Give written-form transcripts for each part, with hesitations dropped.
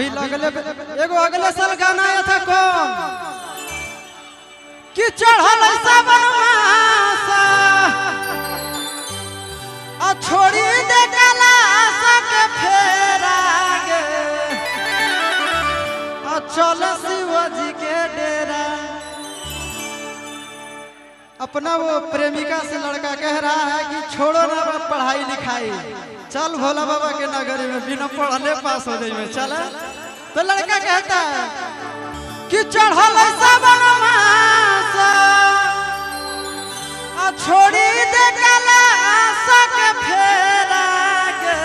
अभी लगले एगो अगले साल गाना आया था कौन कि चढ़ल सावन मासा आ छोड़ी दे कैलाश के फेरा गे आ चल शिव जी के डेरा। अपना वो प्रेमिका से लड़का कह रहा है कि छोड़ो ना पढ़ाई लिखाई, चल भोला बाबा के नगरी में बिना पढ़ले पास हो जाइए चल। तो लड़का कहता है कि चढ़ल सावन मासा आ छोड़ी दे कैलाश के फेरा गे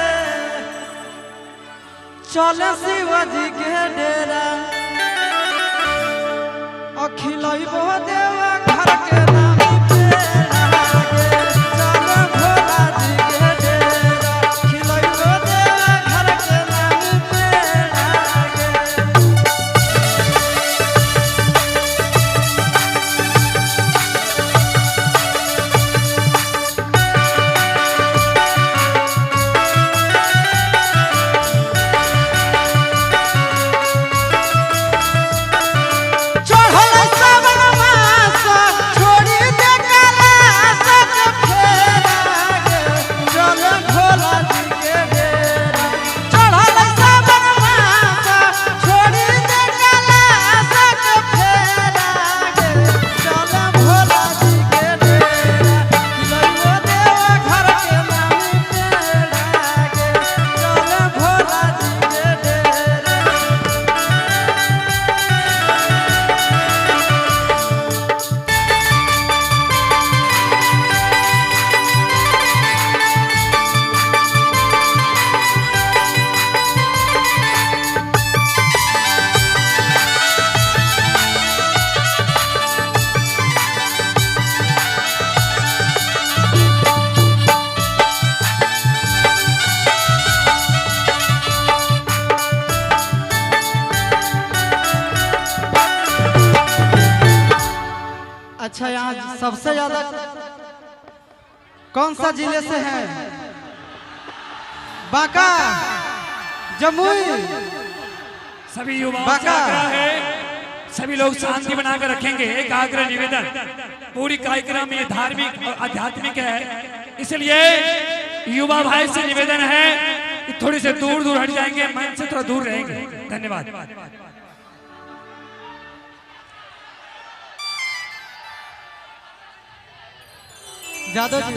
चल शिव जी के डेरा। अखिलैबो देवा घर के नाम अच्छा। यहाँ सबसे ज्यादा कौन सा जिले से है? बांका, जमुई। सभी युवाओं से आग्रह है, सभी लोग शांति बनाकर रखेंगे। एक आग्रह निवेदन, पूरी कार्यक्रम ये धार्मिक और आध्यात्मिक है, इसलिए युवा भाई से निवेदन है कि थोड़ी से दूर दूर हट जाएंगे, मंच से थोड़ा दूर रहेंगे। धन्यवाद। ज्यादा जी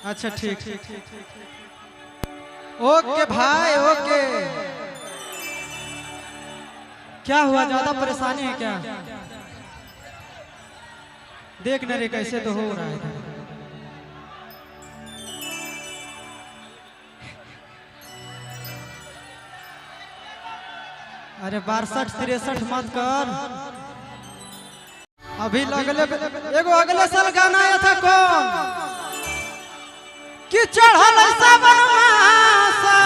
अच्छा ठीक। ओके भाई ओके। क्या हुआ, ज्यादा परेशानी है क्या? देख न रे कैसे तो हो रहा है। अरे 62-63 मत कर। अभी लगले एगो अगले साल गाना आया था कौन कि चढ़ल सावन मासा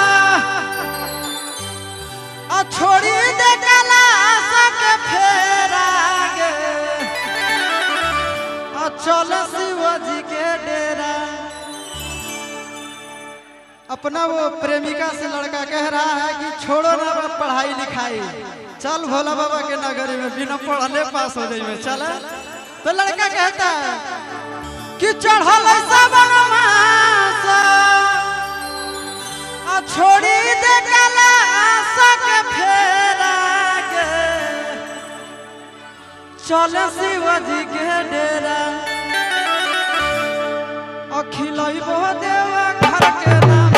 आ छोड़ी दे कैलाश के फेरा गे आ चल शिव जी के डेरा। अपना वो प्रेमिका से लड़का कह रहा है कि छोड़ो ना पढ़ाई लिखाई, चल भोला बाबा के नगरी में बिना पढ़ले पास हो जाइए चल। तो लड़का कहता है कि चढ़ल सावन मासा आ छोड़ी दे कैलाश के फेरा गे चल शिव जी के डेरा। अखिलैबो देवा घर के नाम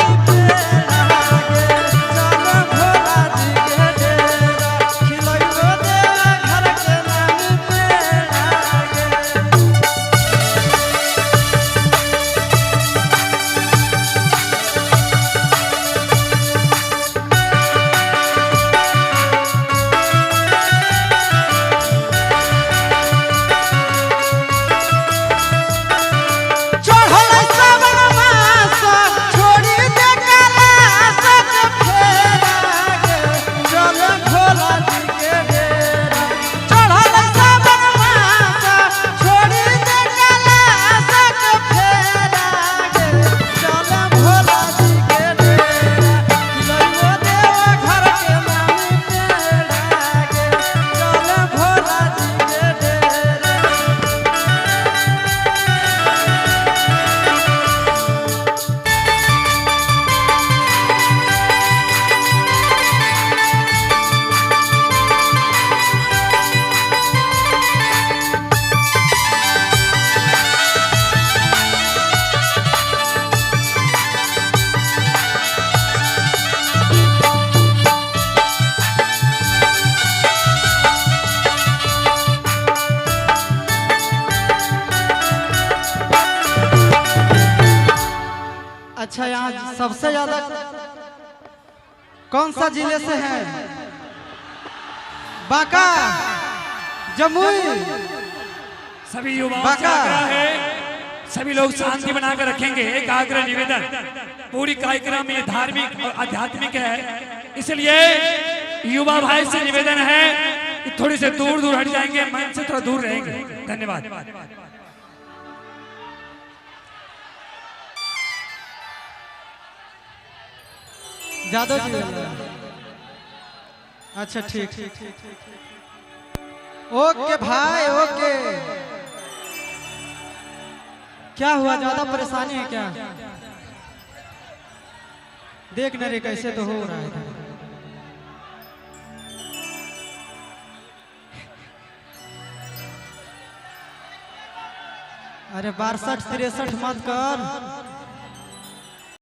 चढ़ल सावन मासा अच्छा, यहाँ सबसे ज्यादा कौन सा जिले से है? बांका, जमुई। सभी युवाओं से आग्रह है, सभी लोग शांति बनाकर रखेंगे। एक आग्रह निवेदन, पूरी कार्यक्रम में धार्मिक और आध्यात्मिक है, इसलिए युवा भाई से निवेदन है कि थोड़ी से दूर दूर हट जाएंगे, मंच से थोड़ा दूर रहेंगे। धन्यवाद। जादव जी, अच्छा ठीक। ओके भाई, ओके। क्या हुआ, ज्यादा परेशानी है क्या? देख न रे कैसे तो हो रहा है। अरे 62-63 मत कर।